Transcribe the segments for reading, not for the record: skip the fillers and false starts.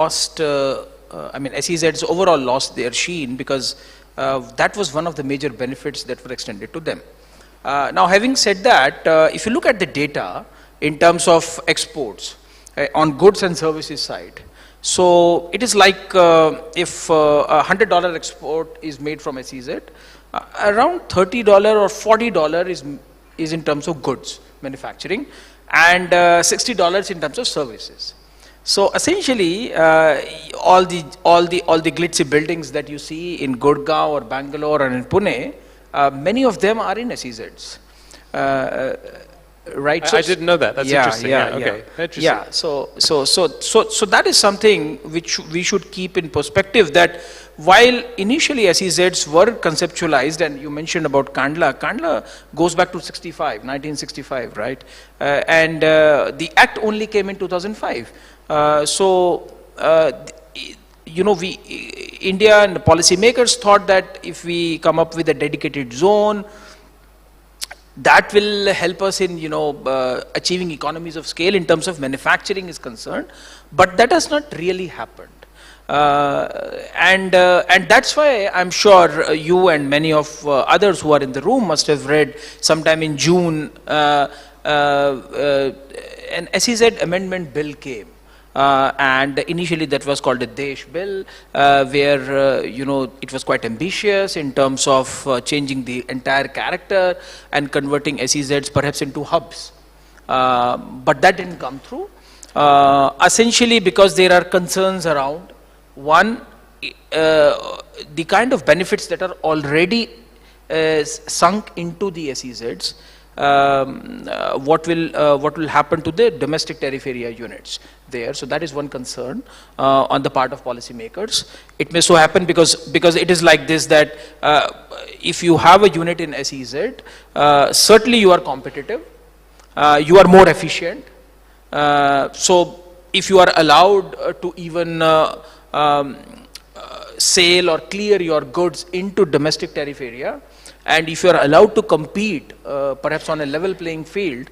lost, SEZs overall lost their sheen because that was one of the major benefits that were extended to them. Now, having said that, if you look at the data in terms of exports on goods and services side, so it is like if a $100 export is made from SEZ, around $30 or $40 is in terms of goods manufacturing, and $60 in terms of services. So essentially, all the glitzy buildings that you see in Gurgaon or Bangalore or in Pune, many of them are in SEZs. Right? I didn't know that. That's interesting. Okay. Interesting. Yeah. So that is something which we should keep in perspective, that while initially SEZs were conceptualized, and you mentioned about Kandla goes back to 1965, right? And the act only came in 2005. India and the policymakers thought that if we come up with a dedicated zone, that will help us in achieving economies of scale in terms of manufacturing is concerned, but that has not really happened. And that's why I'm sure you and many of others who are in the room must have read sometime in June an SEZ amendment bill came. And initially that was called a Desh bill, where it was quite ambitious in terms of changing the entire character and converting SEZs perhaps into hubs. But that didn't come through, essentially because there are concerns around, one, the kind of benefits that are already sunk into the SEZs. What will happen to the domestic tariff area units there? So that is one concern on the part of policymakers. It may so happen because it is like this, that if you have a unit in SEZ, certainly you are competitive, you are more efficient. So if you are allowed to even sell or clear your goods into domestic tariff area, and if you are allowed to compete perhaps on a level playing field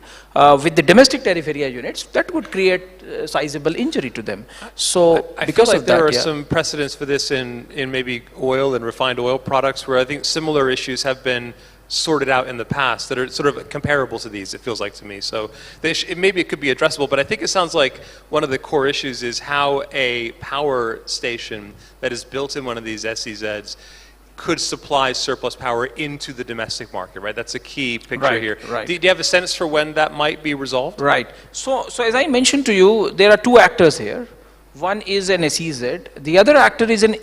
with the domestic tariff area units, that would create sizable injury to them. So I because feel like of that, there are some precedents for this in maybe oil and refined oil products, where I think similar issues have been sorted out in the past that are sort of comparable to these, it feels like to me. So maybe it could be addressable, but I think it sounds like one of the core issues is how a power station that is built in one of these SEZs could supply surplus power into the domestic market, right? That's a key picture here. Right. Do you have a sense for when that might be resolved? Right. So as I mentioned to you, there are two actors here. One is an SEZ. The other actor is an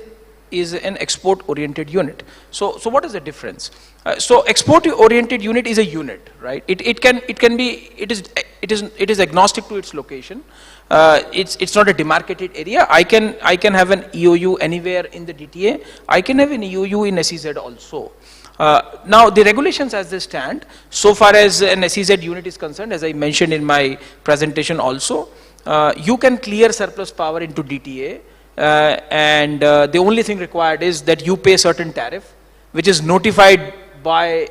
export-oriented unit. So what is the difference? So export-oriented unit is a unit, right? It is agnostic to its location. It's not a demarcated area. I can have an EOU anywhere in the DTA. I can have an EOU in SEZ also. Now the regulations as they stand, so far as an SEZ unit is concerned, as I mentioned in my presentation also, you can clear surplus power into DTA, and the only thing required is that you pay certain tariff, which is notified by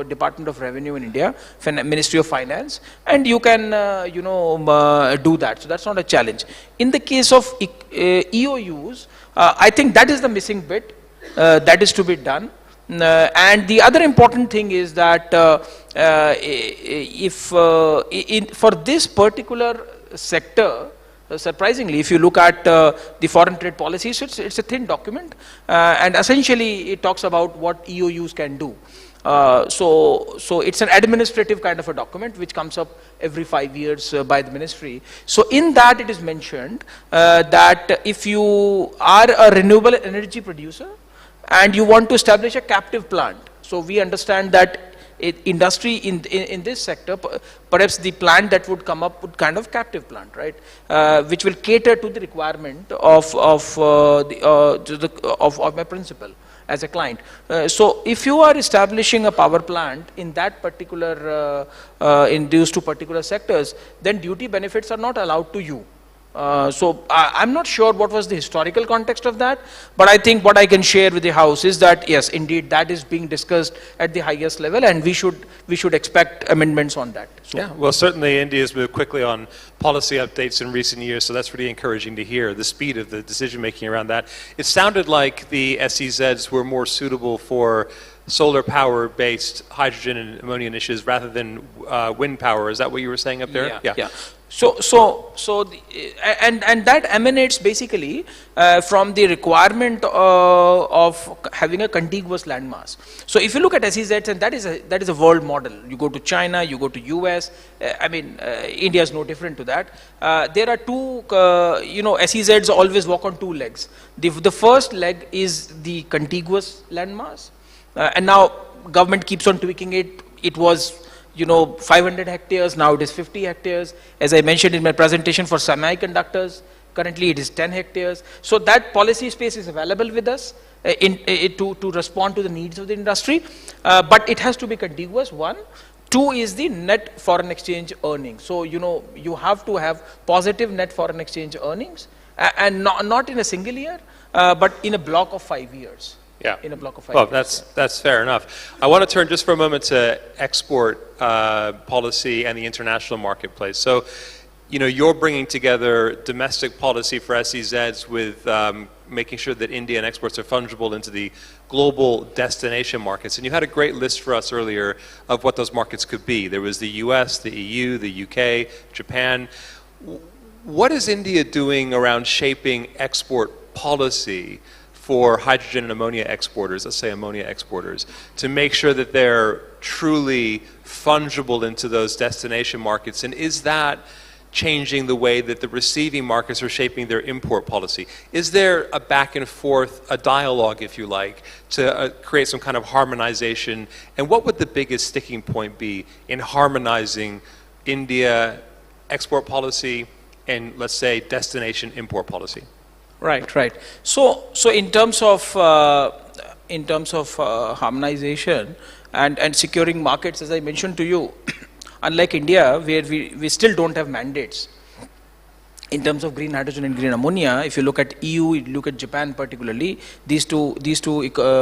Department of Revenue in India, Ministry of Finance, and you can do that. So that's not a challenge. In the case of EOUs, I think that is the missing bit that is to be done. And the other important thing is that for this particular sector, surprisingly, if you look at the foreign trade policies, it's a thin document, and essentially it talks about what EOUs can do. So it's an administrative kind of a document which comes up every 5 years by the ministry. So in that it is mentioned that if you are a renewable energy producer and you want to establish a captive plant, so we understand that industry in this sector, perhaps the plant that would come up would kind of captive plant, right, which will cater to the requirement of my principal as a client. So if you are establishing a power plant in that particular, in those two particular sectors, then duty benefits are not allowed to you. So I'm not sure what was the historical context of that, but I think what I can share with the House is that yes, indeed, that is being discussed at the highest level, and we should expect amendments on that. So Yeah, well, certainly India's moved quickly on policy updates in recent years, so that's really encouraging to hear, the speed of the decision-making around that. It sounded like the SEZs were more suitable for solar power-based hydrogen and ammonia initiatives rather than wind power. Is that what you were saying up there? Yeah. And that emanates basically from the requirement of having a contiguous landmass. So if you look at SEZs, and that is a world model. You go to China, you go to US. India is no different to that. There are two, SEZs always walk on two legs. The first leg is the contiguous landmass, and now government keeps on tweaking it. It was 500 hectares, now it is 50 hectares. As I mentioned in my presentation for semiconductors, currently it is 10 hectares. So that policy space is available with us to respond to the needs of the industry, but it has to be contiguous, one. Two is the net foreign exchange earnings. So, you have to have positive net foreign exchange earnings, and not in a single year, but in a block of 5 years. Yeah. In a block of 5 well, years. that's fair enough. I want to turn just for a moment to export policy and the international marketplace. So, you're bringing together domestic policy for SEZs with making sure that Indian exports are fungible into the global destination markets. And you had a great list for us earlier of what those markets could be. There was the US, the EU, the UK, Japan. What is India doing around shaping export policy for hydrogen and ammonia exporters, let's say ammonia exporters, to make sure that they're truly fungible into those destination markets? And is that changing the way that the receiving markets are shaping their import policy? Is there a back and forth, a dialogue, if you like, to create some kind of harmonization? And what would the biggest sticking point be in harmonizing India export policy and, let's say, destination import policy? Right. So in terms of harmonization and securing markets, as I mentioned to you, unlike India, where we still don't have mandates in terms of green hydrogen and green ammonia. If you look at EU, you look at Japan particularly, these two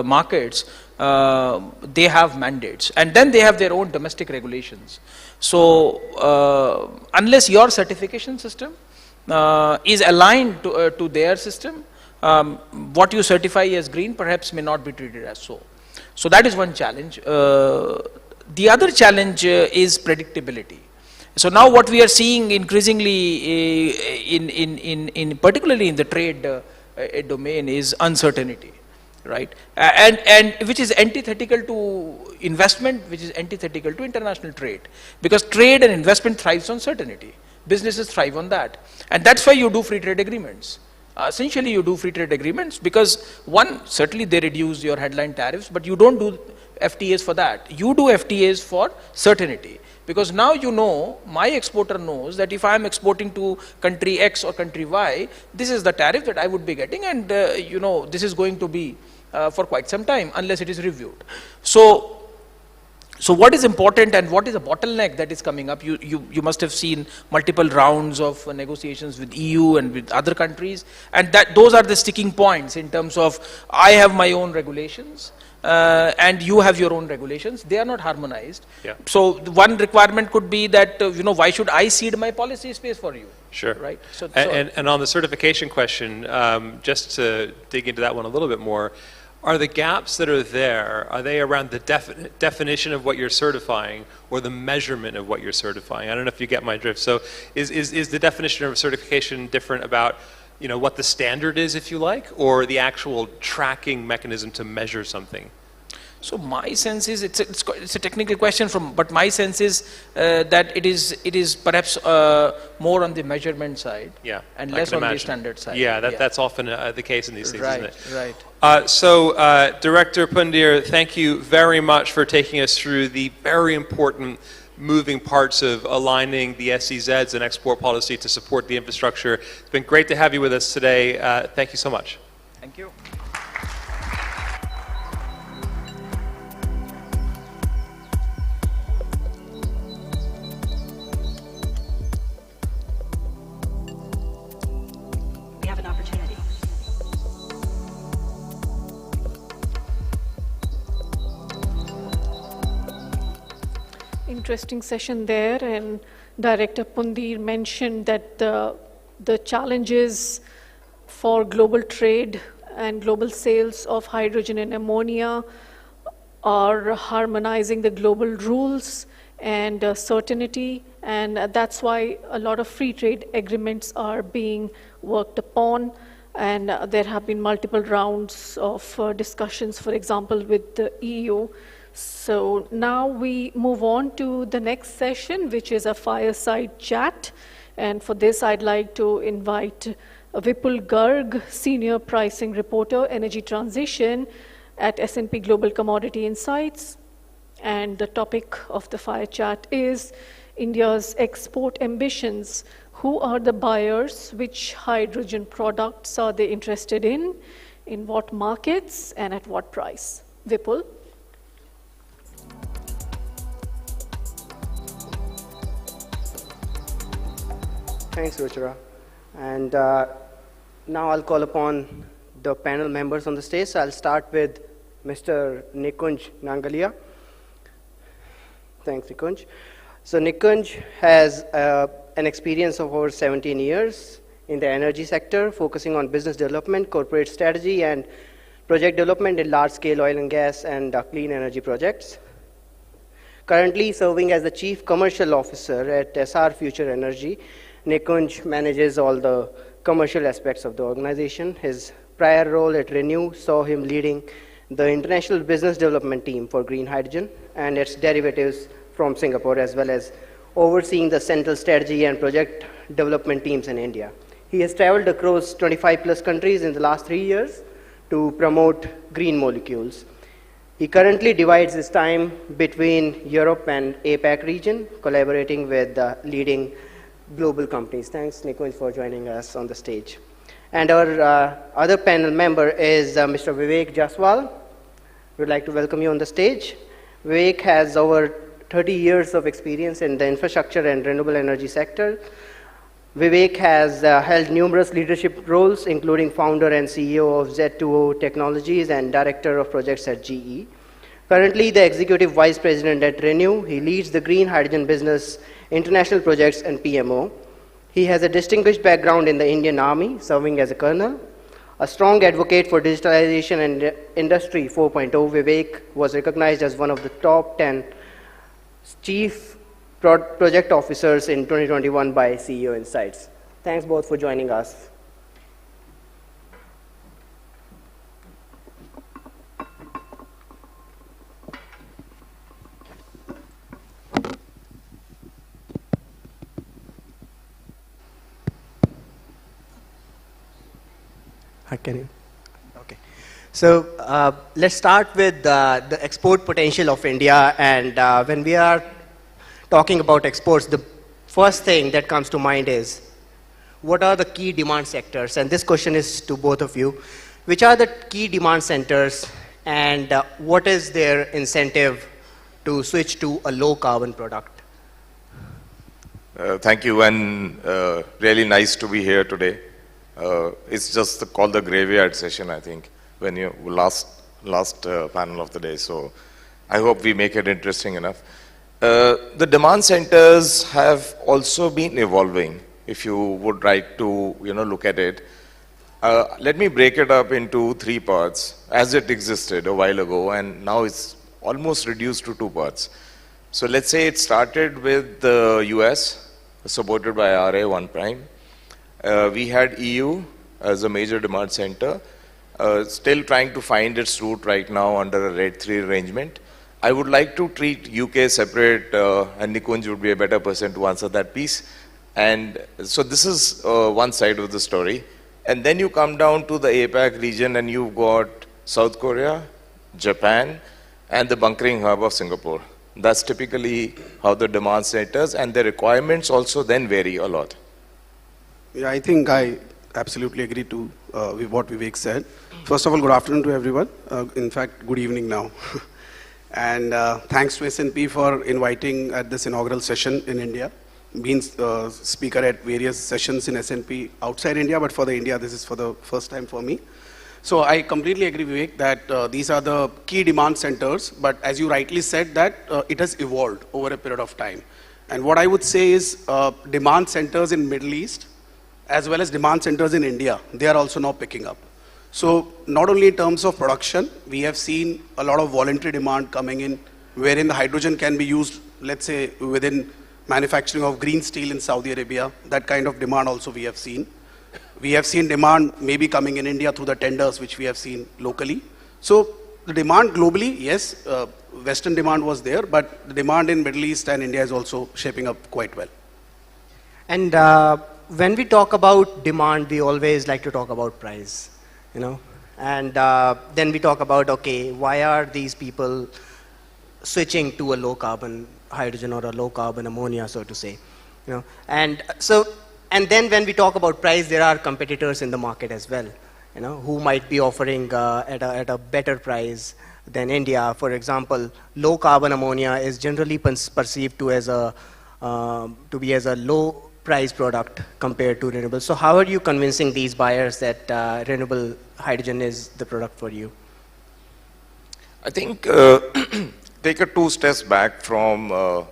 markets, they have mandates, and then they have their own domestic regulations. So unless your certification system is aligned to their system, what you certify as green perhaps may not be treated as so. So that is one challenge. The other challenge is predictability. So now what we are seeing increasingly in particularly in the trade domain is uncertainty, right? And which is antithetical to investment, which is antithetical to international trade, because trade and investment thrives on certainty. Businesses thrive on that, and that's why you do free trade agreements. Essentially, you do free trade agreements because, one, certainly they reduce your headline tariffs, but you don't do FTAs for that. You do FTAs for certainty, because now my exporter knows that if I am exporting to country X or country Y, this is the tariff that I would be getting, and this is going to be for quite some time unless it is reviewed. So what is important and what is a bottleneck that is coming up? You must have seen multiple rounds of negotiations with EU and with other countries, and those are the sticking points in terms of I have my own regulations and you have your own regulations. They are not harmonized. Yeah. So one requirement could be that why should I cede my policy space for you? Sure. Right. And on the certification question, just to dig into that one a little bit more. Are the gaps that are there, are they around the definition of what you're certifying or the measurement of what you're certifying? I don't know if you get my drift. So is the definition of certification different about what the standard is, if you like, or the actual tracking mechanism to measure something? So my sense is it's a technical question but my sense is that it is perhaps more on the measurement side, and less on the standard side. Yeah, that's often the case in these things, isn't it? Right. So Director Pundir, thank you very much for taking us through the very important moving parts of aligning the SEZs and export policy to support the infrastructure. It's been great to have you with us today. Thank you so much. Thank you. interesting session there, and Director Pundir mentioned that the challenges for global trade and global sales of hydrogen and ammonia are harmonizing the global rules and certainty, and that's why a lot of free trade agreements are being worked upon, and there have been multiple rounds of discussions, for example, with the EU. So now we move on to the next session, which is a fireside chat, and for this I'd like to invite Vipul Garg, Senior Pricing Reporter, Energy Transition at S&P Global Commodity Insights. And the topic of the fire chat is India's export ambitions. Who are the buyers? Which hydrogen products are they interested in what markets, and at what price? Vipul? Thanks, Ruchira. And now I'll call upon the panel members on the stage. So I'll start with Mr. Nikunj Nangalia. Thanks, Nikunj. So Nikunj has an experience of over 17 years in the energy sector, focusing on business development, corporate strategy, and project development in large-scale oil and gas and clean energy projects. Currently serving as the Chief Commercial Officer at SR Future Energy, Nikunj manages all the commercial aspects of the organization. His prior role at Renew saw him leading the international business development team for green hydrogen and its derivatives from Singapore, as well as overseeing the central strategy and project development teams in India. He has traveled across 25 plus countries in the last 3 years to promote green molecules. He currently divides his time between Europe and APAC region, collaborating with leading global companies. Thanks, Nikunj, for joining us on the stage. And our other panel member is Mr. Vivek Jaswal. We'd like to welcome you on the stage. Vivek has over 30 years of experience in the infrastructure and renewable energy sector. Vivek has held numerous leadership roles, including founder and CEO of Z2O Technologies and director of projects at GE. Currently the executive vice president at Renew, he leads the green hydrogen business, international projects, and PMO. He has a distinguished background in the Indian Army, serving as a colonel. A strong advocate for digitalization and Industry 4.0, Vivek was recognized as one of the top 10 chief project officers in 2021 by CEO Insights. Thanks both for joining us. Okay. So let's start with the export potential of India. And when we are talking about exports, the first thing that comes to mind is, what are the key demand sectors? And this question is to both of you. Which are the key demand centers, and what is their incentive to switch to a low carbon product? Thank you, and really nice to be here today. It's just called the graveyard session, I think, when you last panel of the day. So I hope we make it interesting enough. The demand centers have also been evolving, if you would like to look at it. Let me break it up into 3 parts, as it existed a while ago, and now it's almost reduced to 2 parts. So let's say it started with the US, supported by RA 1 prime. We had EU as a major demand center, still trying to find its route right now under a RED 3 arrangement. I would like to treat UK separate, and Nikunj would be a better person to answer that piece. And so this is one side of the story. And then you come down to the APAC region and you've got South Korea, Japan, and the bunkering hub of Singapore. That's typically how the demand centers, and the requirements also then vary a lot. Yeah, I think I absolutely agree to with what Vivek said. First of all, good afternoon to everyone. In fact, good evening now. And thanks to S&P for inviting at this inaugural session in India. Been speaker at various sessions in S&P outside India, but for the India, this is for the first time for me. So I completely agree, Vivek, that these are the key demand centers, but as you rightly said that it has evolved over a period of time. And what I would say is demand centers in Middle East, as well as demand centers in India, they are also now picking up. So not only in terms of production, we have seen a lot of voluntary demand coming in, wherein the hydrogen can be used, let's say, within manufacturing of green steel in Saudi Arabia. That kind of demand also we have seen. We have seen demand maybe coming in India through the tenders which we have seen locally. So the demand globally, yes, Western demand was there, but the demand in Middle East and India is also shaping up quite well. And when we talk about demand, we always like to talk about price, you know. And then we talk about, okay, why are these people switching to a low carbon hydrogen or a low carbon ammonia, so to say, you know. And so, and then when we talk about price, there are competitors in the market as well, you know, who might be offering at a better price than India. For example, low carbon ammonia is generally perceived to be as a low price product compared to renewable. So how are you convincing these buyers that renewable hydrogen is the product for you? I think take a 2 steps back from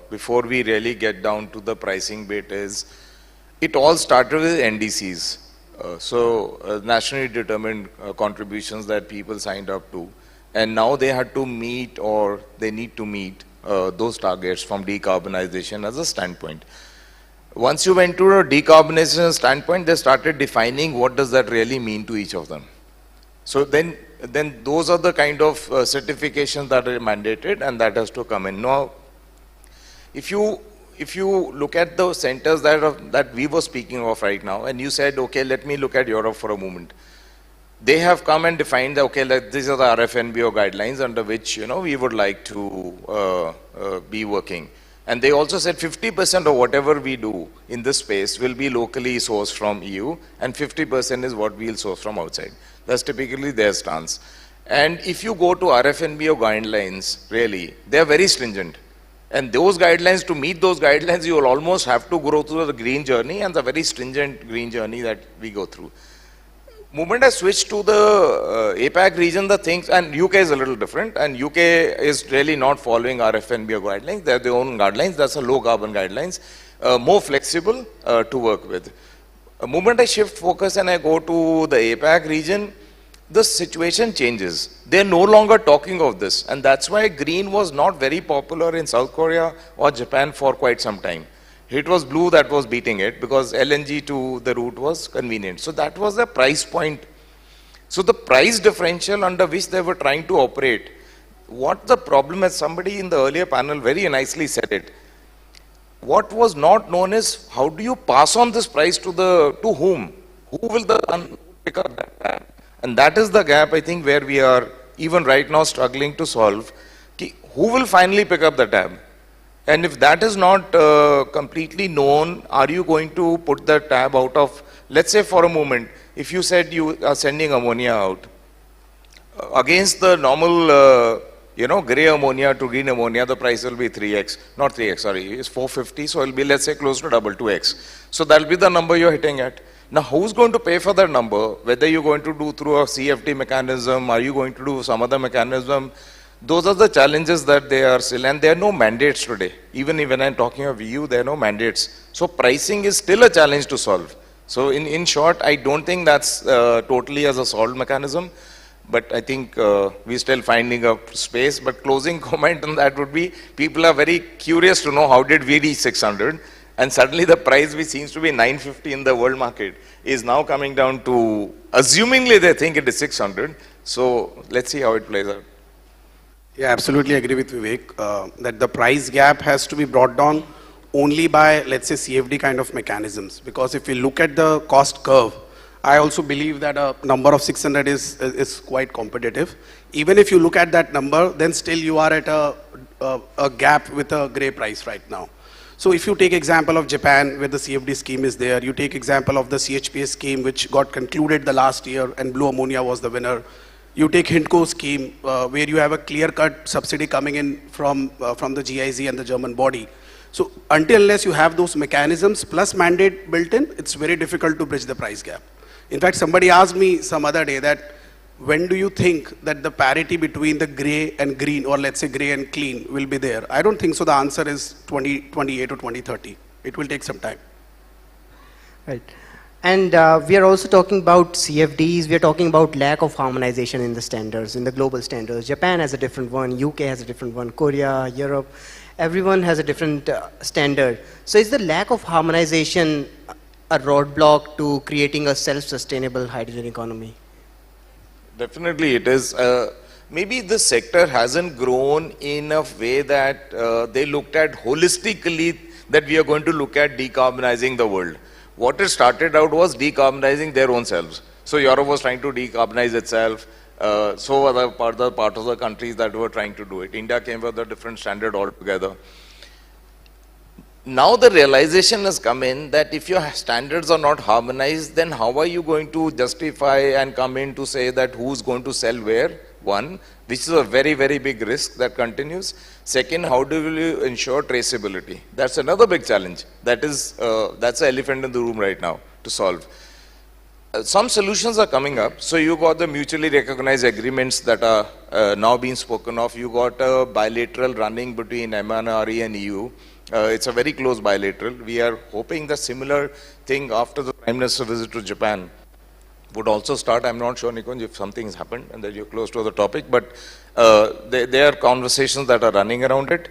before we really get down to the pricing bit is, it all started with NDCs. Nationally determined contributions that people signed up to. And now they had to meet, or they need to meet those targets from decarbonization as a standpoint. Once you went to a decarbonization standpoint, they started defining what does that really mean to each of them. So then those are the kind of certifications that are mandated, and that has to come in. Now, if you look at the centers that we were speaking of right now, and you said, okay, let me look at Europe for a moment. They have come and defined that, okay, these are the RFNBO guidelines under which, you know, we would like to be working. And they also said 50% of whatever we do in this space will be locally sourced from EU, and 50% is what we'll source from outside. That's typically their stance. And if you go to RFNBO guidelines, really, they're very stringent. And those guidelines, to meet those guidelines, you will almost have to go through the green journey, and the very stringent green journey that we go through. Moment I switched to the APAC region, the things, and UK is a little different, and UK is really not following RFNBO guidelines. They have their own guidelines. That's a low carbon guidelines, more flexible to work with. The moment I shift focus and I go to the APAC region, the situation changes. They're no longer talking of this, and that's why green was not very popular in South Korea or Japan for quite some time. It was blue that was beating it, because LNG to the route was convenient. So that was the price point. So the price differential under which they were trying to operate, what the problem, as somebody in the earlier panel very nicely said it, what was not known is, how do you pass on this price to whom? Who will pick up that tab? And that is the gap, I think, where we are even right now struggling to solve. Who will finally pick up the tab? And if that is not completely known, are you going to put the tab out of, let's say for a moment, if you said you are sending ammonia out, against the normal, gray ammonia to green ammonia, the price will be 3x, not 3x, sorry, it's 450, so it will be, let's say, close to double, 2x. So that will be the number you're hitting at. Now, who's going to pay for that number? Whether you're going to do through a CFD mechanism, are you going to do some other mechanism? Those are the challenges that they are still, and there are no mandates today. Even when I'm talking of EU, there are no mandates. So pricing is still a challenge to solve. So in short, I don't think that's totally as a solved mechanism, but I think we're still finding a space. But closing comment on that would be, people are very curious to know how did we reach 600, and suddenly the price, which seems to be 950 in the world market, is now coming down to, assumingly they think it is 600. So let's see how it plays out. Yeah, absolutely agree with Vivek that the price gap has to be brought down only by, let's say, CFD kind of mechanisms. Because if we look at the cost curve, I also believe that a number of 600 is quite competitive. Even if you look at that number, then still you are at a gap with a gray price right now. So if you take example of Japan, where the CFD scheme is there, you take example of the CHPS scheme, which got concluded the last year, and blue ammonia was the winner. You take Hindco scheme, where you have a clear-cut subsidy coming in from the GIZ and the German body. So unless you have those mechanisms plus mandate built in, it's very difficult to bridge the price gap. In fact, somebody asked me some other day that when do you think that the parity between the gray and green, or let's say gray and clean, will be there? I don't think so. The answer is 2028 or 2030. It will take some time. Right. And we are also talking about CFDs. We are talking about lack of harmonization in the standards, in the global standards. Japan has a different one, UK has a different one, Korea, Europe, everyone has a different standard. So is the lack of harmonization a roadblock to creating a self-sustainable hydrogen economy? Definitely it is. Maybe the sector hasn't grown in a way that they looked at holistically that we are going to look at decarbonizing the world. What it started out was decarbonizing their own selves. So Europe was trying to decarbonize itself. So were the part of the countries that were trying to do it. India came with a different standard altogether. Now the realization has come in that if your standards are not harmonized, then how are you going to justify and come in to say that who's going to sell where? One, which is a very, very big risk that continues. Second, how do you ensure traceability? That's another big challenge. That's the elephant in the room right now to solve. Some solutions are coming up. So you got the mutually recognized agreements that are now being spoken of. You got a bilateral running between MNRE and EU. It's a very close bilateral. We are hoping the similar thing after the Prime Minister visit to Japan would also start. I'm not sure, Nikunj, if something has happened and that you're close to the topic, but there are conversations that are running around it.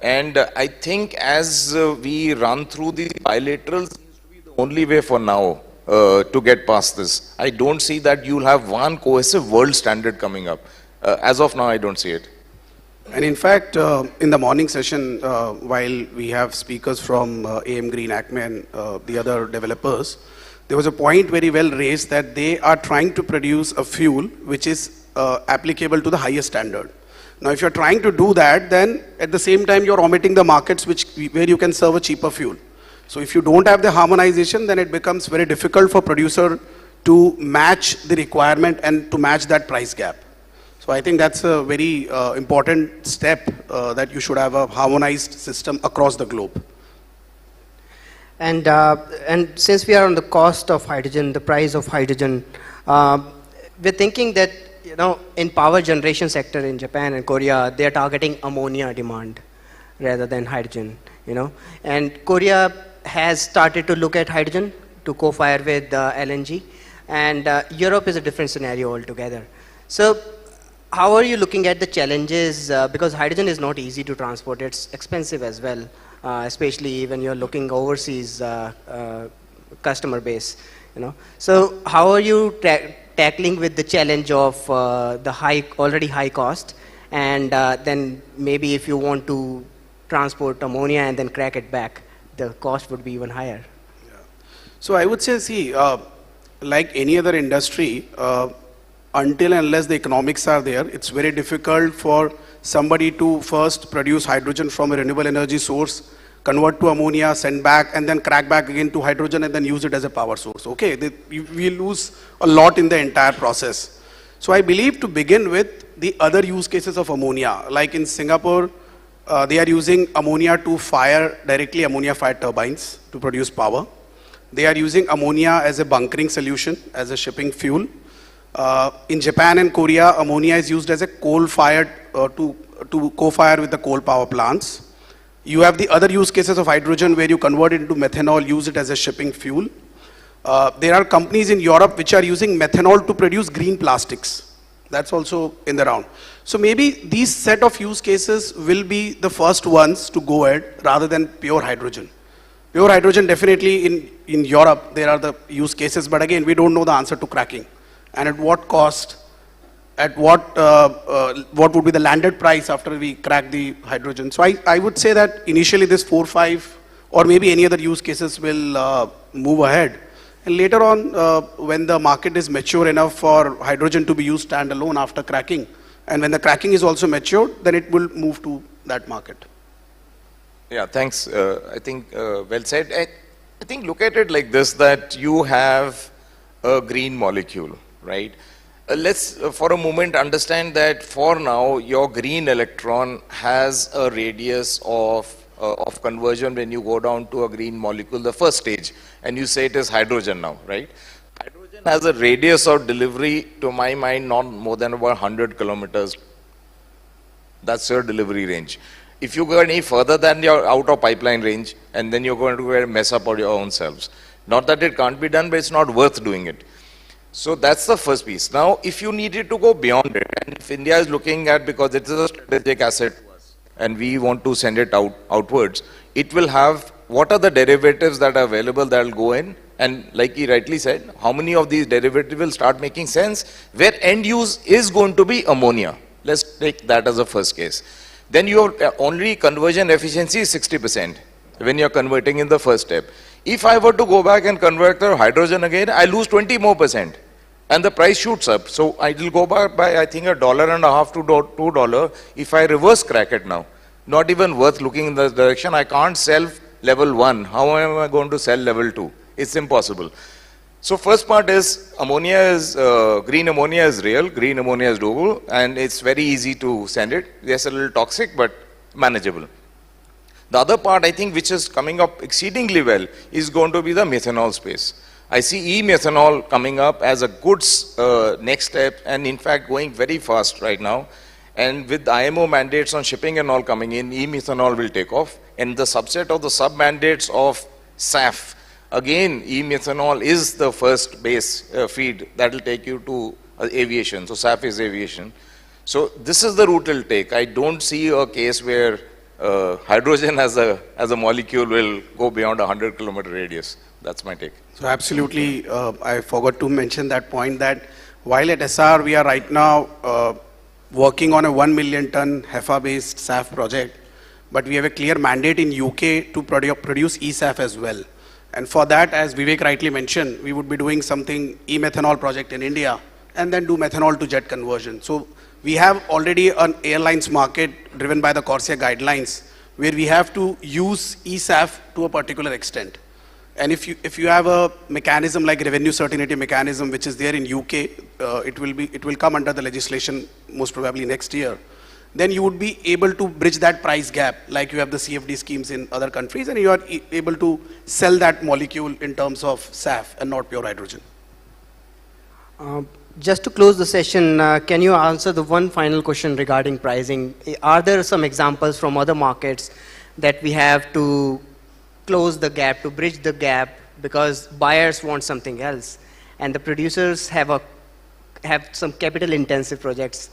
And I think as we run through these bilaterals, seems to be the only way for now to get past this. I don't see that you'll have one cohesive world standard coming up. As of now, I don't see it. And in fact, in the morning session, while we have speakers from AM Green, ACME and the other developers, there was a point very well raised that they are trying to produce a fuel which is applicable to the highest standard. Now, if you're trying to do that, then at the same time, you're omitting the markets where you can serve a cheaper fuel. So if you don't have the harmonization, then it becomes very difficult for producer to match the requirement and to match that price gap. So I think that's a very important step that you should have a harmonized system across the globe. And since we are on the cost of hydrogen, the price of hydrogen, we're thinking that, in power generation sector in Japan and Korea, they're targeting ammonia demand rather than hydrogen, And Korea has started to look at hydrogen to co-fire with LNG, and Europe is a different scenario altogether. So how are you looking at the challenges? Because hydrogen is not easy to transport, it's expensive as well, especially when you're looking overseas customer base, So how are you tackling with the challenge of the already high cost, and then maybe if you want to transport ammonia and then crack it back, the cost would be even higher? Yeah. So I would say, see, like any other industry, until and unless the economics are there, it's very difficult for somebody to first produce hydrogen from a renewable energy source, convert to ammonia, send back, and then crack back again to hydrogen and then use it as a power source. Okay, we lose a lot in the entire process. So I believe to begin with, the other use cases of ammonia, like in Singapore, they are using ammonia to fire directly ammonia-fired turbines to produce power. They are using ammonia as a bunkering solution, as a shipping fuel. In Japan and Korea, ammonia is used as a coal-fired, to co-fire with the coal power plants. You have the other use cases of hydrogen where you convert it into methanol, use it as a shipping fuel. There are companies in Europe which are using methanol to produce green plastics. That's also in the round. So maybe these set of use cases will be the first ones to go ahead rather than pure hydrogen. Pure hydrogen, definitely in Europe, there are the use cases, but again, we don't know the answer to cracking. And at what cost, at what would be the landed price after we crack the hydrogen. So I would say that initially this 4, 5, or maybe any other use cases will move ahead. And later on, when the market is mature enough for hydrogen to be used standalone after cracking, and when the cracking is also mature, then it will move to that market. Yeah, thanks. I think well said. I think look at it like this, that you have a green molecule, right? Let's for a moment understand that for now your green electron has a radius of conversion when you go down to a green molecule, the first stage, and you say it is hydrogen now, right? Hydrogen has a radius of delivery, to my mind, not more than about 100 kilometers. That's your delivery range. If you go any further than your out of pipeline range, and then you're going to mess up all your own selves. Not that it can't be done, but it's not worth doing it. So that's the first piece. Now, if you needed to go beyond it, and if India is looking at, because it is a strategic asset to us, and we want to send it outwards, it will have, what are the derivatives that are available that will go in? And like he rightly said, how many of these derivatives will start making sense, where end use is going to be ammonia. Let's take that as a first case. Then your only conversion efficiency is 60% when you're converting in the first step. If I were to go back and convert the hydrogen again, I lose 20 more percent. And the price shoots up. So I will go back by, I think, $1.50 to $2 if I reverse crack it now. Not even worth looking in this direction. I can't sell level 1. How am I going to sell level 2? It's impossible. So first part is ammonia is, green ammonia is real, green ammonia is doable, and it's very easy to send it. Yes, a little toxic, but manageable. The other part, I think, which is coming up exceedingly well, is going to be the methanol space. I see e-methanol coming up as a good next step, and in fact going very fast right now. And with IMO mandates on shipping and all coming in, e-methanol will take off. And the subset of the sub-mandates of SAF, again, e-methanol is the first base feed that will take you to aviation. So SAF is aviation. So this is the route it will take. I don't see a case where hydrogen as a molecule will go beyond a 100-kilometer radius. That's my take. So absolutely, I forgot to mention that point that while at SR we are right now working on a 1 million ton HEFA-based SAF project, but we have a clear mandate in UK to produce eSAF as well. And for that, as Vivek rightly mentioned, we would be doing something e-methanol project in India and then do methanol to jet conversion. So we have already an airlines market driven by the Corsair guidelines where we have to use eSAF to a particular extent. And if you have a mechanism like revenue certainty mechanism, which is there in UK, it will come under the legislation most probably next year. Then you would be able to bridge that price gap, like you have the CFD schemes in other countries, and you are able to sell that molecule in terms of SAF and not pure hydrogen. Just to close the session, can you answer the one final question regarding pricing? Are there some examples from other markets that we have to close the gap, to bridge the gap, because buyers want something else, and the producers have some capital-intensive projects,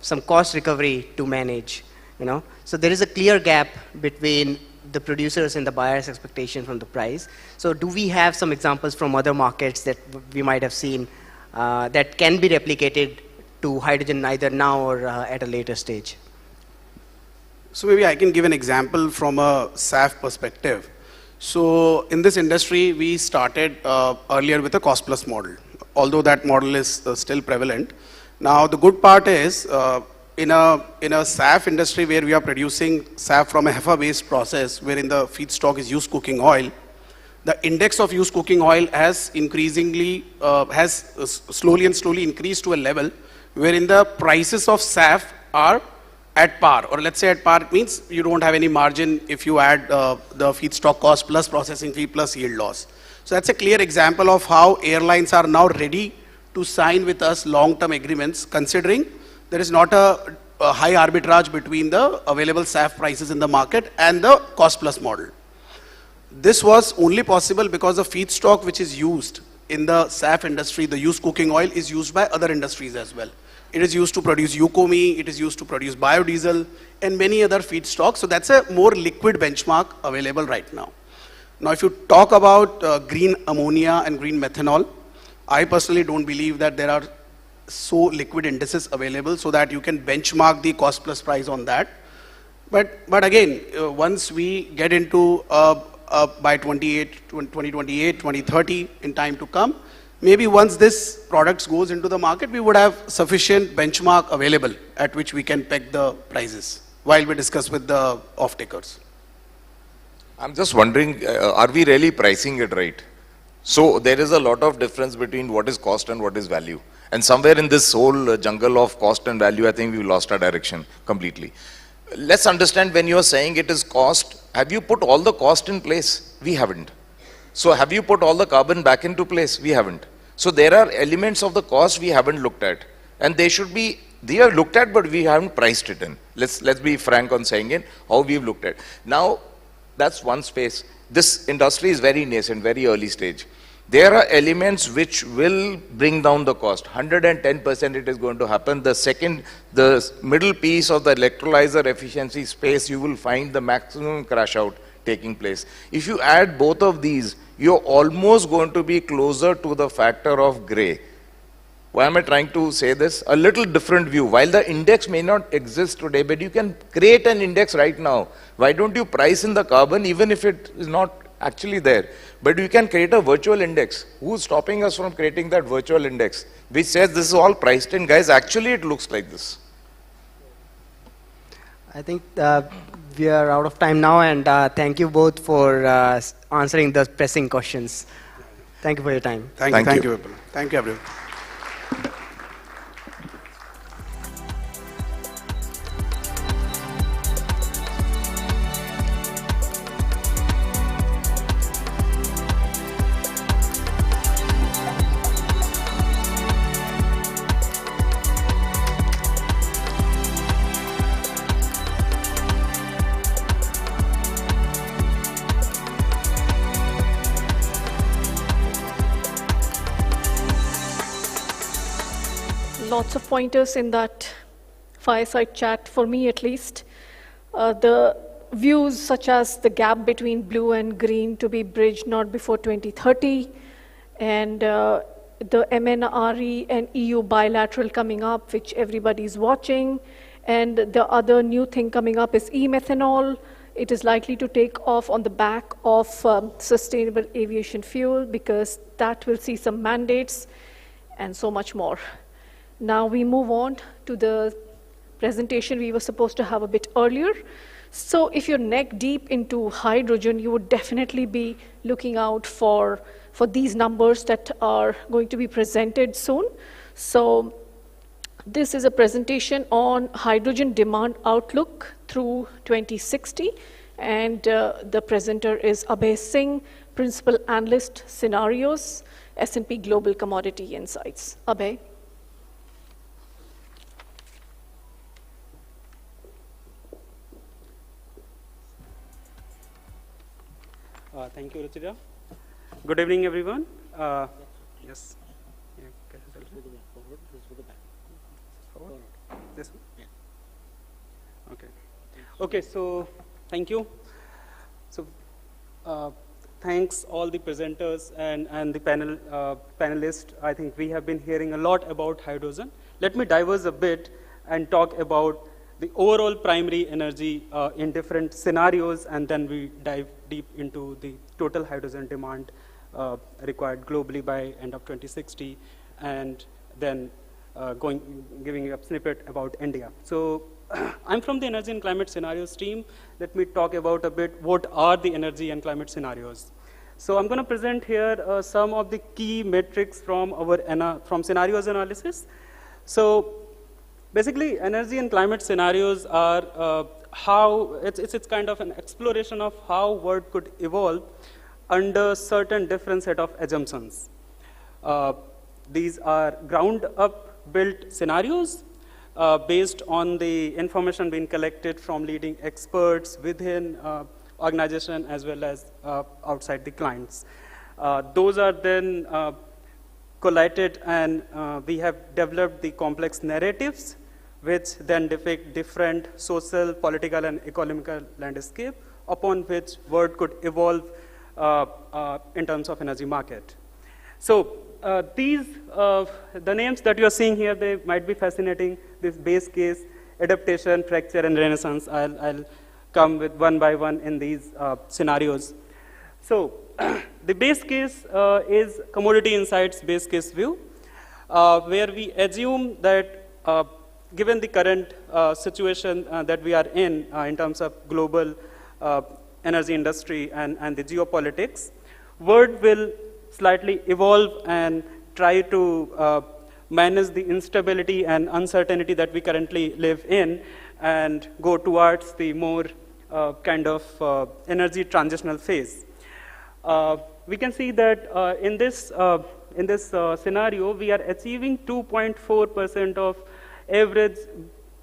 some cost recovery to manage, you know? So there is a clear gap between the producers and the buyers' expectation from the price. So do we have some examples from other markets that we might have seen that can be replicated to hydrogen either now or at a later stage? So maybe I can give an example from a SAF perspective. So in this industry, we started earlier with a cost-plus model, although that model is still prevalent. Now the good part is in a SAF industry where we are producing SAF from a HEFA-based process, wherein the feedstock is used cooking oil, the index of used cooking oil has slowly increased to a level wherein the prices of SAF are at par, or let's say at par means you don't have any margin if you add the feedstock cost plus processing fee plus yield loss. So that's a clear example of how airlines are now ready to sign with us long-term agreements, considering there is not a high arbitrage between the available SAF prices in the market and the cost plus model. This was only possible because the feedstock which is used in the SAF industry, the used cooking oil, is used by other industries as well. It is used to produce Yukomi, it is used to produce biodiesel, and many other feedstocks. So that's a more liquid benchmark available right now. Now, if you talk about green ammonia and green methanol, I personally don't believe that there are so liquid indices available so that you can benchmark the cost plus price on that. But again, once we get into by 2028, 2030 in time to come, maybe once this product goes into the market, we would have sufficient benchmark available at which we can peg the prices while we discuss with the off-takers. I'm just wondering, are we really pricing it right? So there is a lot of difference between what is cost and what is value. And somewhere in this whole jungle of cost and value, I think we've lost our direction completely. Let's understand, when you're saying it is cost, have you put all the cost in place? We haven't. So have you put all the carbon back into place? We haven't. So there are elements of the cost we haven't looked at, and they are looked at, but we haven't priced it in. Let's be frank on saying it, how we've looked at. Now, that's one space. This industry is very nascent, very early stage. There are elements which will bring down the cost. 110% it is going to happen. The middle piece of the electrolyzer efficiency space, you will find the maximum crash out taking place. If you add both of these, you're almost going to be closer to the factor of gray. Why am I trying to say this? A little different view. While the index may not exist today, but you can create an index right now. Why don't you price in the carbon even if it is not actually there? But you can create a virtual index. Who's stopping us from creating that virtual index? Which says this is all priced in. Guys, actually it looks like this. I think we are out of time now, and thank you both for answering the pressing questions. Thank you for your time. Thank you, Vipul. Thank you, everyone. Lots of pointers in that fireside chat, for me at least. The views such as the gap between blue and green to be bridged not before 2030, and the MNRE and EU bilateral coming up, which everybody's watching, and the other new thing coming up is e-methanol. It is likely to take off on the back of sustainable aviation fuel, because that will see some mandates and so much more. Now we move on to the presentation we were supposed to have a bit earlier. So if you're neck deep into hydrogen, you would definitely be looking out for these numbers that are going to be presented soon. So this is a presentation on hydrogen demand outlook through 2060. And the presenter is Abhay Singh, Principal Analyst Scenarios, S&P Global Commodity Insights. Abhay. Thank you, Ruchira. Good evening, everyone. Yes. Forward? This one? Yeah. Okay. Okay, so thank you. So thanks all the presenters and the panelists. I think we have been hearing a lot about hydrogen. Let me diverge a bit and talk about the overall primary energy in different scenarios, and then we dive deep into the total hydrogen demand required globally by end of 2060, and then giving a snippet about India. So I'm from the Energy and Climate Scenarios team. Let me talk about a bit what are the energy and climate scenarios. So I'm going to present here some of the key metrics from from scenarios analysis. So basically, energy and climate scenarios are how it's kind of an exploration of how world could evolve under certain different set of assumptions. These are ground-up built scenarios based on the information being collected from leading experts within organization as well as outside the clients. Those are then collated, and we have developed the complex narratives which then depict different social, political, and economical landscape upon which world could evolve in terms of energy market. So the names that you are seeing here, they might be fascinating. This base case, adaptation, fracture, and renaissance. I'll come with one by one in these scenarios. So the base case is Commodity Insights base case view, where we assume that given the current situation that we are in terms of global energy industry and the geopolitics, world will slightly evolve and try to manage the instability and uncertainty that we currently live in and go towards the more kind of energy transitional phase. We can see that in this in this scenario, we are achieving 2.4% of average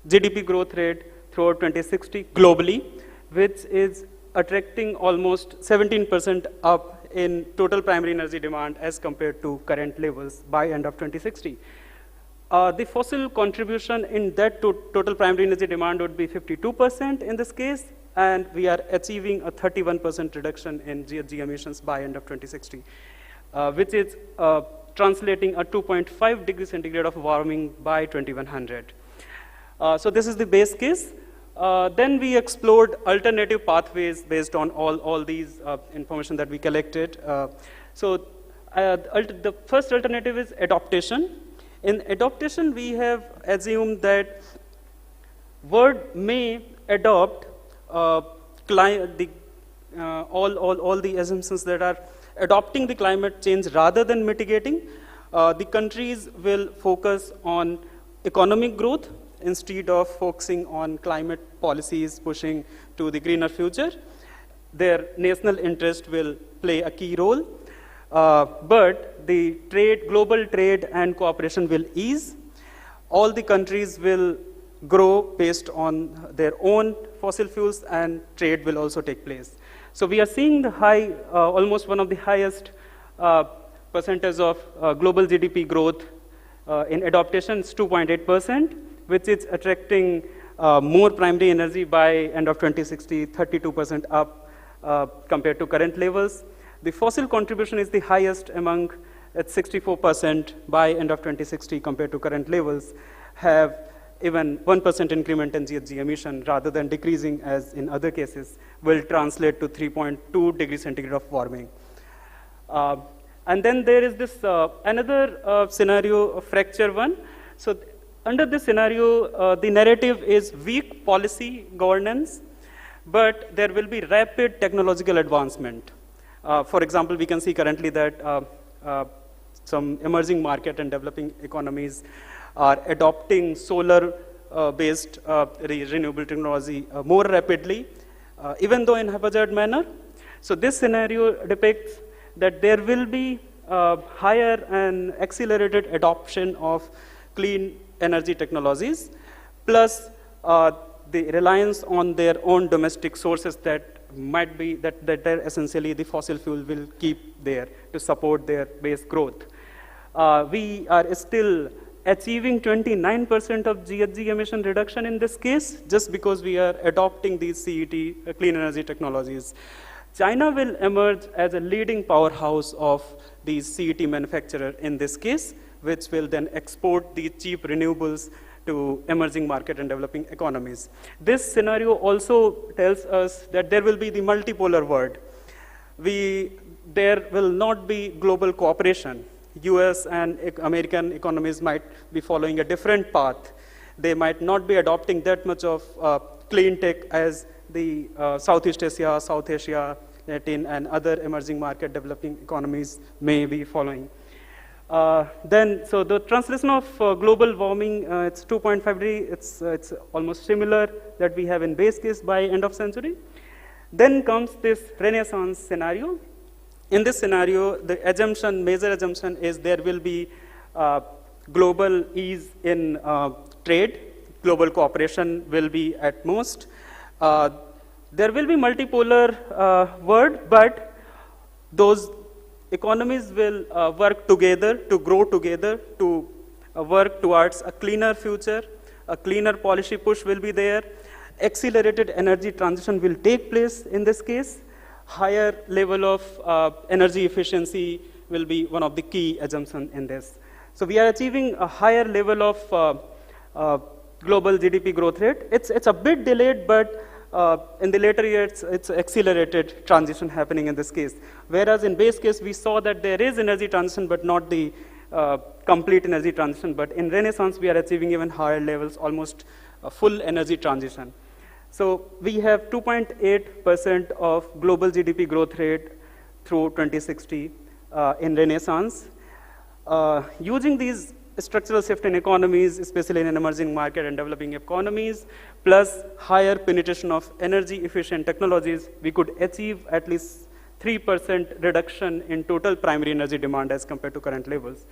GDP growth rate throughout 2060 globally, which is attracting almost 17% up in total primary energy demand as compared to current levels by end of 2060. The fossil contribution in that total primary energy demand would be 52% in this case, and we are achieving a 31% reduction in GHG emissions by end of 2060, which is translating a 2.5 degrees centigrade of warming by 2100. So this is the base case. Then we explored alternative pathways based on all these information that we collected. The first alternative is adaptation. In adaptation, we have assumed that world may adopt all the assumptions that are adopting the climate change rather than mitigating. The countries will focus on economic growth instead of focusing on climate policies pushing to the greener future. Their national interest will play a key role. But the global trade and cooperation will ease. All the countries will grow based on their own fossil fuels, and trade will also take place. So we are seeing the almost one of the highest percentage of global GDP growth in adaptation is 2.8%, which is attracting more primary energy by end of 2060, 32% up compared to current levels. The fossil contribution is the highest among, at 64% by end of 2060 compared to current levels, have even 1% increment in GHG emission rather than decreasing as in other cases, will translate to 3.2 degrees centigrade of warming. And then there is this another scenario, fracture one. So under this scenario, the narrative is weak policy governance, but there will be rapid technological advancement. For example, we can see currently that some emerging market and developing economies are adopting solar-based renewable technology more rapidly, even though in haphazard manner. So this scenario depicts that there will be higher and accelerated adoption of clean energy technologies, plus the reliance on their own domestic sources that might be that essentially the fossil fuel will keep there to support their base growth. We are still achieving 29% of GHG emission reduction in this case, just because we are adopting these CET, clean energy technologies. China will emerge as a leading powerhouse of these CET manufacturer in this case, which will then export these cheap renewables to emerging market and developing economies. This scenario also tells us that there will be the multipolar world. There will not be global cooperation. US and American economies might be following a different path. They might not be adopting that much of clean tech as the Southeast Asia, South Asia, Latin, and other emerging market developing economies may be following. So the translation of global warming, it's 2.5 degree, it's almost similar that we have in base case by end of century. Then comes this Renaissance scenario. In this scenario, the major assumption is there will be global ease in trade, global cooperation will be at most. There will be multipolar world, but those economies will work together to grow together to work towards a cleaner future. A cleaner policy push will be there. Accelerated energy transition will take place in this case. Higher level of energy efficiency will be one of the key assumptions in this. So we are achieving a higher level of global GDP growth rate. It's a bit delayed, but in the later years, it's accelerated transition happening in this case. Whereas in base case, we saw that there is energy transition, but not the complete energy transition. But in Renaissance, we are achieving even higher levels, almost a full energy transition. So we have 2.8% of global GDP growth rate through 2060 in Renaissance. Using these structural shift in economies, especially in emerging market and developing economies, plus higher penetration of energy efficient technologies, we could achieve at least 3% reduction in total primary energy demand as compared to current levels.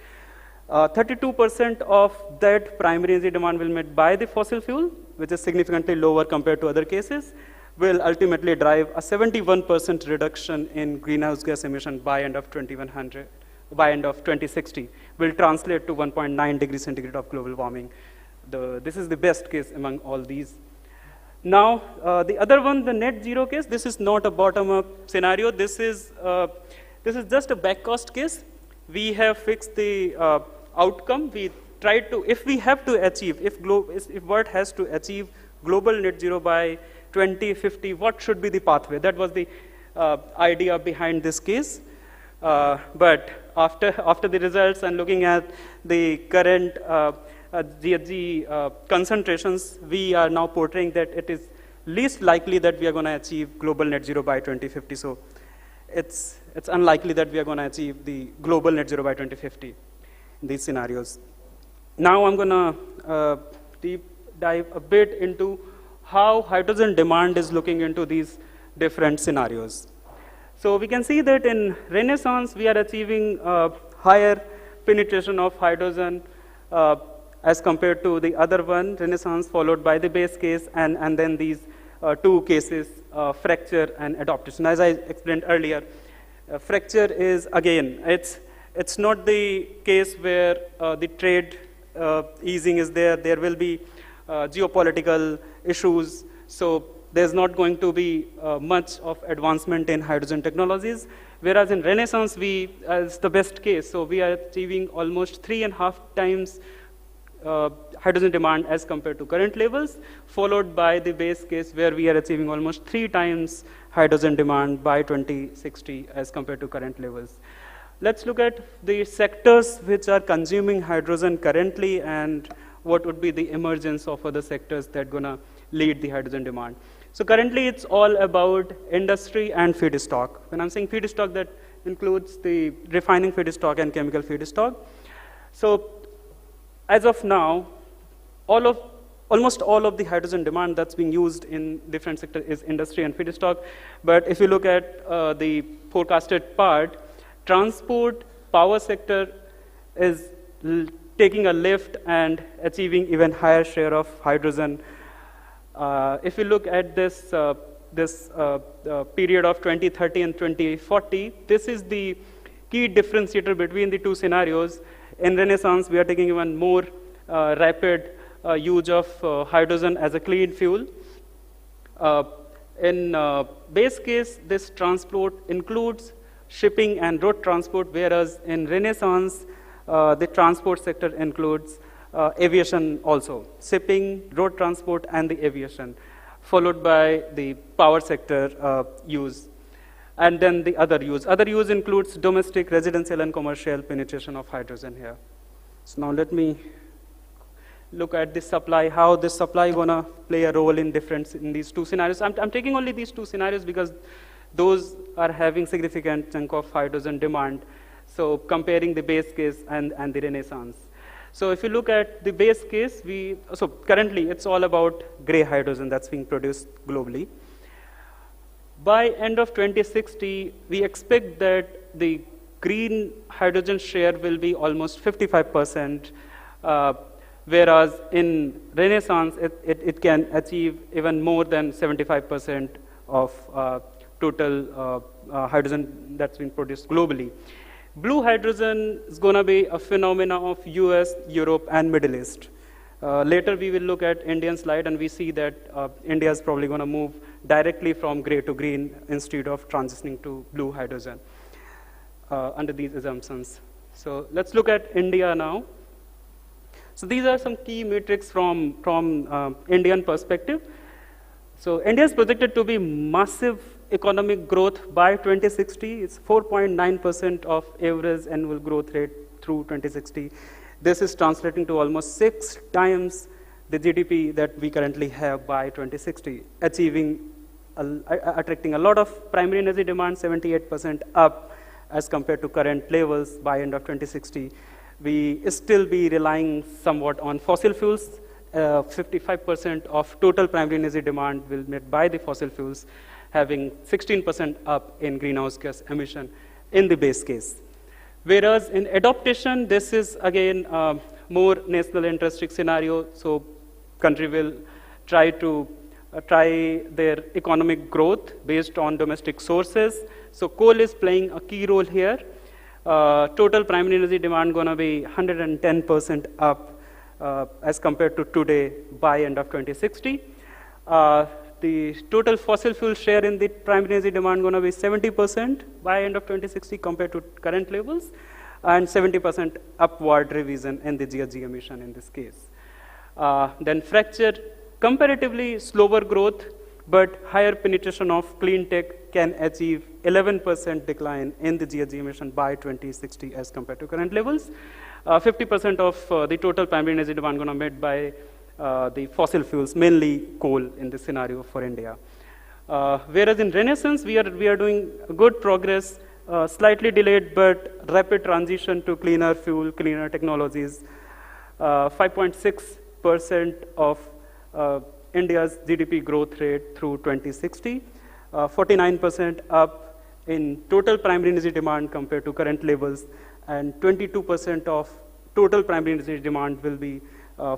32% of that primary energy demand will be met by the fossil fuel, which is significantly lower compared to other cases, will ultimately drive a 71% reduction in greenhouse gas emission by end of 2060, will translate to 1.9 degrees centigrade of global warming. This is the best case among all these. Now, the other one, the net zero case, this is not a bottom-up scenario. This is just a back-cost case. We have fixed the outcome. We tried to, if we have to achieve, if world has to achieve global net zero by 2050, what should be the pathway? That was the idea behind this case. But after the results and looking at the current GHG concentrations, we are now portraying that it is least likely that we are going to achieve global net zero by 2050. So it's unlikely that we are going to achieve the global net zero by 2050 in these scenarios. Now I'm going to deep dive a bit into how hydrogen demand is looking into these different scenarios. So we can see that in Renaissance, we are achieving higher penetration of hydrogen as compared to the other one, Renaissance, followed by the base case, and then these two cases, fracture and adaptation. As I explained earlier, fracture is, again, it's not the case where the trade easing is there. There will be geopolitical issues, so there's not going to be much of advancement in hydrogen technologies. Whereas in Renaissance, it's the best case. So we are achieving almost 3.5 times hydrogen demand as compared to current levels, followed by the base case where we are achieving almost 3 times hydrogen demand by 2060 as compared to current levels. Let's look at the sectors which are consuming hydrogen currently and what would be the emergence of other sectors that are going to lead the hydrogen demand. So currently it's all about industry and feedstock. When I'm saying feedstock, that includes the refining feedstock and chemical feedstock. So as of now, almost all of the hydrogen demand that's being used in different sectors is industry and feedstock. But if you look at the forecasted part, transport, power sector is taking a lift and achieving even higher share of hydrogen. If you look at this period of 2030 and 2040, this is the key differentiator between the two scenarios. In Renaissance, we are taking even more rapid use of hydrogen as a clean fuel. In base case, this transport includes shipping and road transport, whereas in Renaissance, the transport sector includes aviation also, shipping, road transport, and the aviation, followed by the power sector use. And then the other use. Other use includes domestic, residential, and commercial penetration of hydrogen here. So now let me look at this supply, how this supply is going to play a role in these two scenarios. I'm taking only these two scenarios because those are having significant chunk of hydrogen demand. So comparing the base case and the Renaissance. So if you look at the base case, so currently it's all about gray hydrogen that's being produced globally. By end of 2060, we expect that the green hydrogen share will be almost 55%, whereas in Renaissance, it can achieve even more than 75% of total hydrogen that's being produced globally. Blue hydrogen is going to be a phenomena of US, Europe, and Middle East. Later, we will look at Indian slide, and we see that India is probably going to move directly from gray to green instead of transitioning to blue hydrogen under these assumptions. So let's look at India now. So these are some key metrics from Indian perspective. So India is projected to be massive economic growth by 2060. It's 4.9% of average annual growth rate through 2060. This is translating to almost 6 times the GDP that we currently have by 2060, attracting a lot of primary energy demand, 78% up as compared to current levels by end of 2060. We still be relying somewhat on fossil fuels. 55% of total primary energy demand will be met by the fossil fuels. having 16% up in greenhouse gas emission in the base case. Whereas in adaptation, this is again more national interest scenario. So country will try to try their economic growth based on domestic sources. So coal is playing a key role here. Total primary energy demand going to be 110% up as compared to today by end of 2060. The total fossil fuel share in the primary energy demand going to be 70% by end of 2060 compared to current levels, and 70% upward revision in the GHG emission in this case. Then fracture, comparatively slower growth, but higher penetration of clean tech can achieve 11% decline in the GHG emission by 2060 as compared to current levels. 50% of the total primary energy demand going to be met by the fossil fuels, mainly coal in this scenario for India. Whereas in Renaissance, we are doing good progress, slightly delayed, but rapid transition to cleaner fuel, cleaner technologies. 5.6% of India's GDP growth rate through 2060, 49% up in total primary energy demand compared to current levels, and 22% of total primary energy demand will be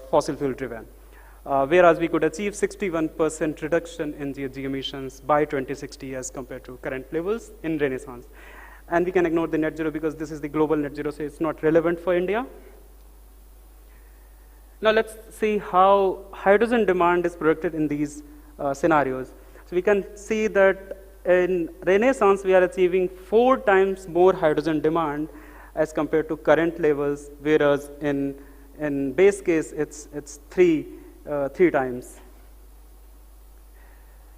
fossil fuel driven. Whereas we could achieve 61% reduction in GHG emissions by 2060 as compared to current levels in Renaissance. And we can ignore the net zero because this is the global net zero, so it's not relevant for India. Now let's see how hydrogen demand is projected in these scenarios. So we can see that in Renaissance, we are achieving 4 times more hydrogen demand as compared to current levels, whereas in base case, it's three times.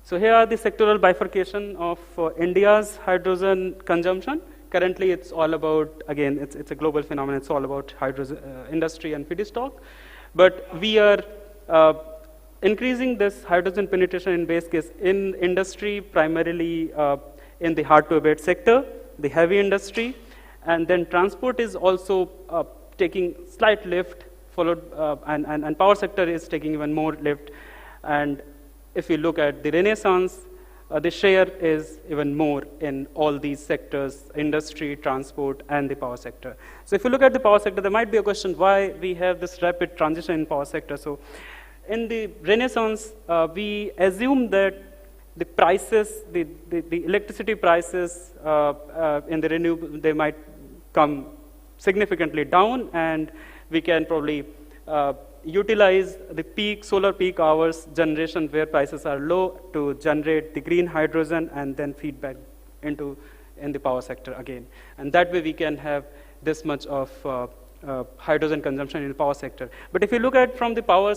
So here are the sectoral bifurcation of India's hydrogen consumption. Currently, it's all about, again, it's a global phenomenon. It's all about hydrogen industry and feedstock. But we are increasing this hydrogen penetration in base case in industry, primarily in the hard-to-abate sector, the heavy industry, and then transport is also taking slight lift, followed and power sector is taking even more lift. And if you look at the Renaissance, the share is even more in all these sectors, industry, transport, and the power sector. So if you look at the power sector, there might be a question why we have this rapid transition in power sector. So in the Renaissance, we assume that the prices, the electricity prices in the renewable, they might come significantly down, and we can probably utilize the solar peak hours generation where prices are low to generate the green hydrogen and then feed back in the power sector again. And that way we can have this much of hydrogen consumption in the power sector. But if you look at from the power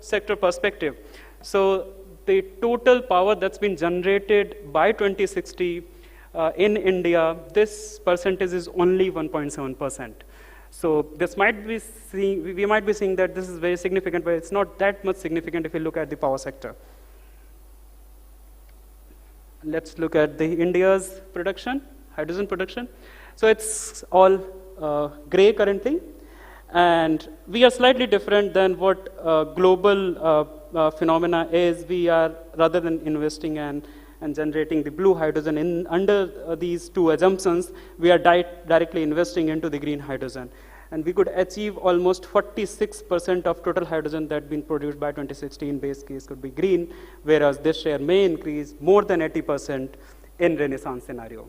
sector perspective, so the total power that's been generated by 2060 in India, this percentage is only 1.7%. So this might be we might be seeing that this is very significant, but it's not that much significant if you look at the power sector. Let's look at the India's production, hydrogen production. So it's all gray currently, and we are slightly different than what global phenomena is. We are, rather than investing and generating the blue hydrogen under these two assumptions, we are directly investing into the green hydrogen. And we could achieve almost 46% of total hydrogen that been produced by 2016 base case could be green, whereas this share may increase more than 80% in Renaissance scenario.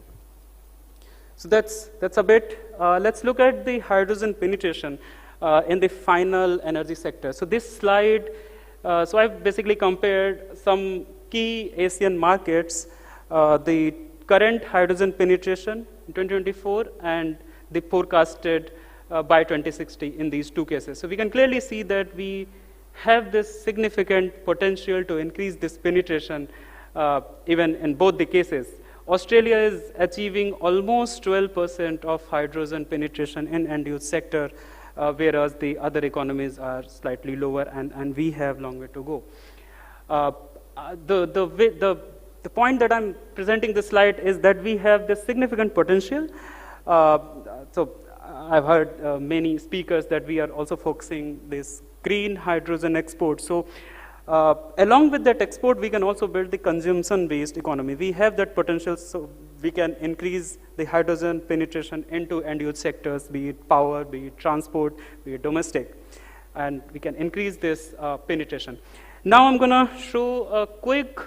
So that's a bit. Let's look at the hydrogen penetration in the final energy sector. So this slide, so I've basically compared some key Asian markets, the current hydrogen penetration in 2024 and the forecasted by 2060 in these two cases. So we can clearly see that we have this significant potential to increase this penetration even in both the cases. Australia is achieving almost 12% of hydrogen penetration in end-use sector, whereas the other economies are slightly lower, and we have long way to go. The point that I'm presenting this slide is that we have this significant potential. So I've heard many speakers that we are also focusing this green hydrogen export. So Along with that export, we can also build the consumption-based economy. We have that potential, so we can increase the hydrogen penetration into end-use sectors, be it power, be it transport, be it domestic, and we can increase this penetration. Now I'm going to show a quick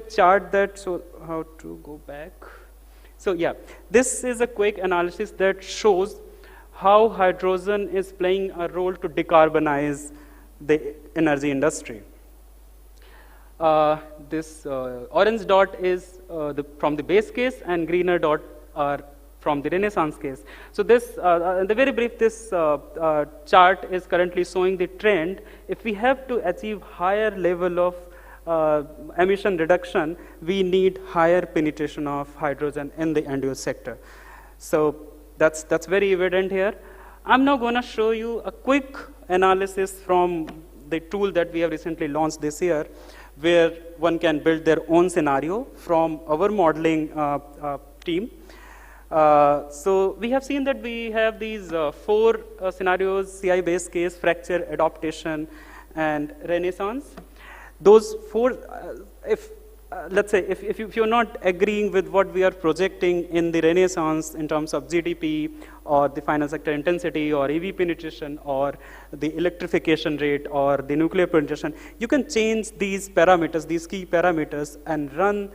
chart that shows how to go back. So yeah, this is a quick analysis that shows how hydrogen is playing a role to decarbonize the energy industry. This orange dot is from the base case, and greener dot are from the Renaissance case. So this, in the very brief, this chart is currently showing the trend. If we have to achieve higher level of emission reduction, we need higher penetration of hydrogen in the end-use sector. So that's very evident here. I'm now going to show you a quick analysis from the tool that we have recently launched this year, where one can build their own scenario from our modeling team. So we have seen that we have these 4 scenarios: CI base case, fracture, adaptation, and Renaissance. Those 4, let's say, if you're not agreeing with what we are projecting in the Renaissance in terms of GDP or the final sector intensity or EV penetration or the electrification rate or the nuclear penetration, you can change these parameters, these key parameters, and run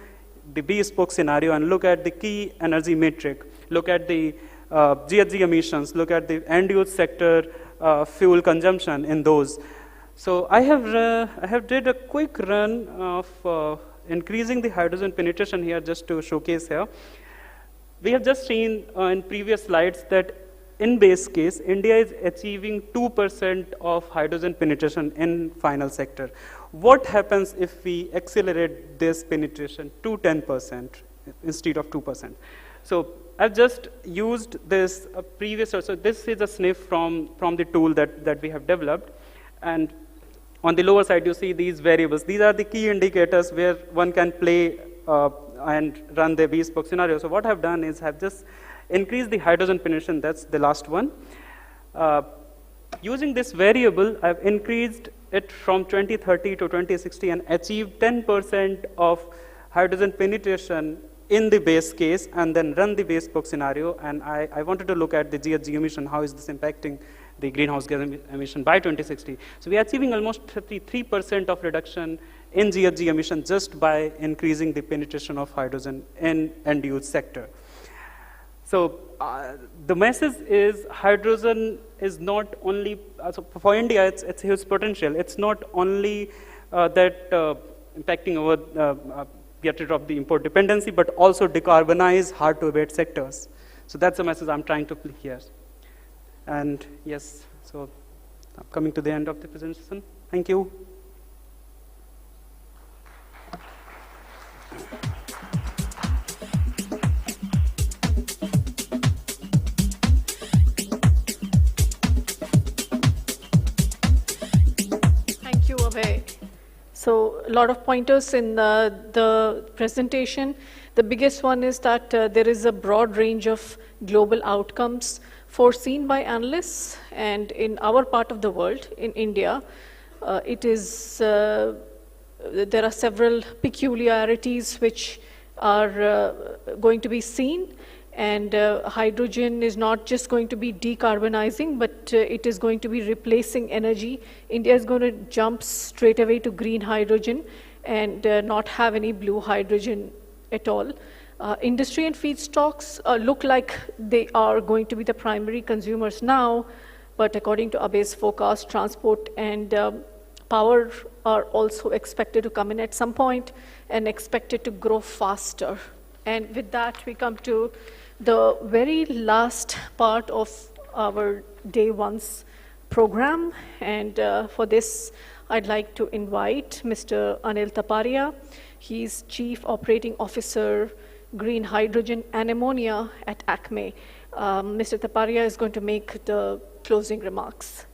the bespoke scenario and look at the key energy metric, look at the GHG emissions, look at the end-use sector fuel consumption in those. So I have did a quick run of increasing the hydrogen penetration here just to showcase here. We have just seen in previous slides that in base case, India is achieving 2% of hydrogen penetration in final sector. What happens if we accelerate this penetration to 10% instead of 2%? So I've just used this previous, so this is a sniff from the tool that we have developed. And on the lower side, you see these variables. These are the key indicators where one can play and run the bespoke scenario. So what I've done is I've just increased the hydrogen penetration, that's the last one. Using this variable, I've increased it from 2030 to 2060 and achieved 10% of hydrogen penetration in the base case, and then run the bespoke scenario. And I wanted to look at the GHG emission, how is this impacting the greenhouse gas emission by 2060. So we are achieving almost 33% of reduction in GHG emission just by increasing the penetration of hydrogen in end-use sector. So the message is hydrogen is not only, so for India, it's huge potential. It's not only that impacting our get rid of the import dependency, but also decarbonize hard to abate sectors. So that's the message I'm trying to play here. And yes, so I'm coming to the end of the presentation. Thank you. Thank you, Abhay. So a lot of pointers in the presentation. The biggest one is that there is a broad range of global outcomes foreseen by analysts, and in our part of the world, in India, there are several peculiarities which are going to be seen, and hydrogen is not just going to be decarbonizing, but it is going to be replacing energy. India is going to jump straight away to green hydrogen and not have any blue hydrogen at all. Industry and feedstocks look like they are going to be the primary consumers now, but according to Abhay's forecast, transport and power are also expected to come in at some point and expected to grow faster. And with that, we come to the very last part of our day one's program. And for this, I'd like to invite Mr. Anil Taparia. He's Chief Operating Officer, Green Hydrogen and Ammonia at ACME. Mr. Taparia is going to make the closing remarks.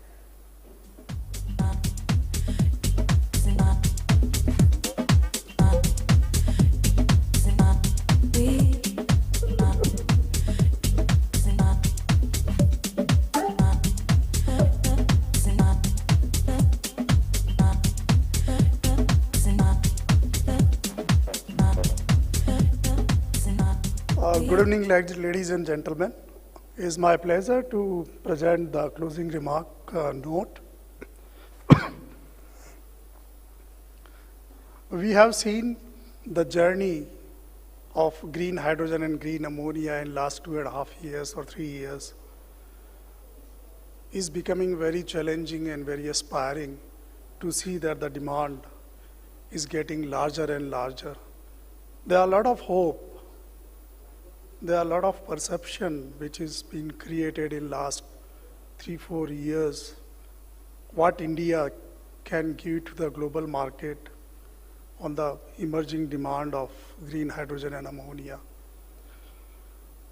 Good evening, ladies and gentlemen. It is my pleasure to present the closing remark note. We have seen the journey of green hydrogen and green ammonia in last 2.5 years or 3 years is becoming very challenging and very aspiring to see that the demand is getting larger and larger. There are a lot of hope. There are a lot of perception which is being created in last 3-4 years, what India can give to the global market on the emerging demand of green hydrogen and ammonia.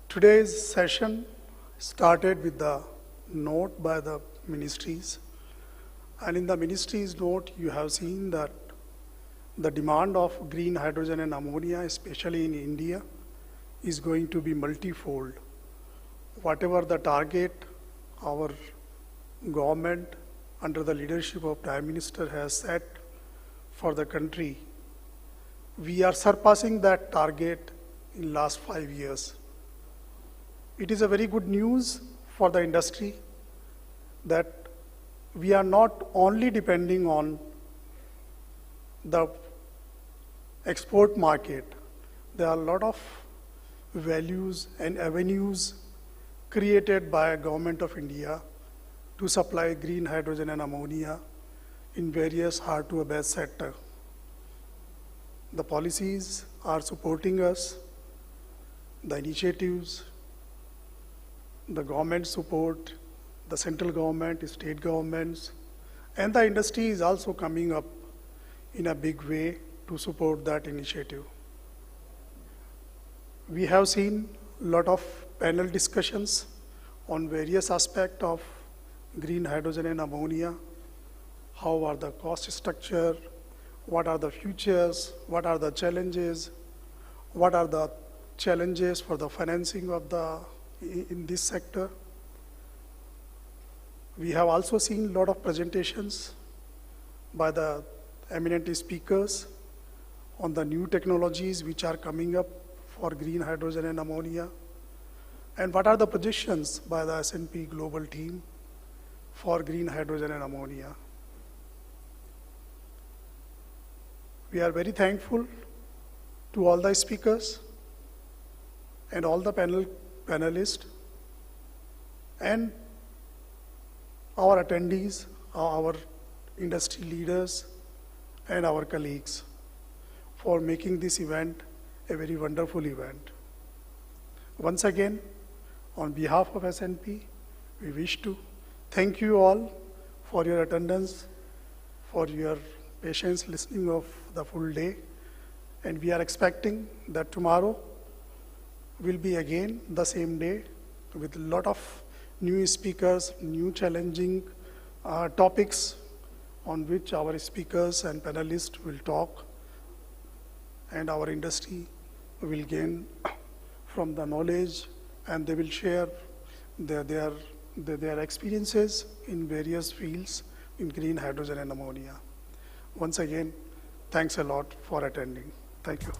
Today's session started with the note by the ministries, and in the ministry's note you have seen that the demand of green hydrogen and ammonia, especially in India, is going to be multifold. Whatever the target our government under the leadership of Prime Minister has set for the country, we are surpassing that target in last 5 years. It is a very good news for the industry that we are not only depending on the export market. There are a lot of values and avenues created by Government of India to supply green hydrogen and ammonia in various hard-to-abate sectors. The policies are supporting us, the initiatives, the government support, the central government, state governments, and the industry is also coming up in a big way to support that initiative. We have seen a lot of panel discussions on various aspects of green hydrogen and ammonia. How are the cost structure? What are the futures? What are the challenges? What are the challenges for the financing of in this sector? We have also seen a lot of presentations by the eminent speakers on the new technologies which are coming up for green hydrogen and ammonia, and what are the projections by the S&P global team for green hydrogen and ammonia. We are very thankful to all the speakers and all the panelists and our attendees, our industry leaders and our colleagues for making this event a very wonderful event. Once again, on behalf of S&P, we wish to thank you all for your attendance, for your patience listening of the full day, and we are expecting that tomorrow will be again the same day with a lot of new speakers, new challenging topics on which our speakers and panelists will talk, and our industry will gain from the knowledge, and they will share their experiences in various fields in green hydrogen and ammonia. Once again, thanks a lot for attending. Thank you.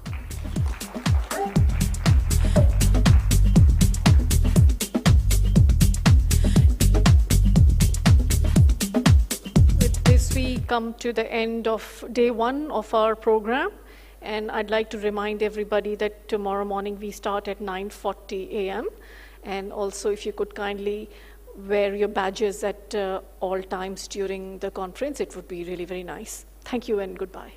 With this, we come to the end of day 1 of our program. And I'd like to remind everybody that tomorrow morning we start at 9:40 a.m. And also, if you could kindly wear your badges at all times during the conference, it would be really very nice. Thank you and goodbye.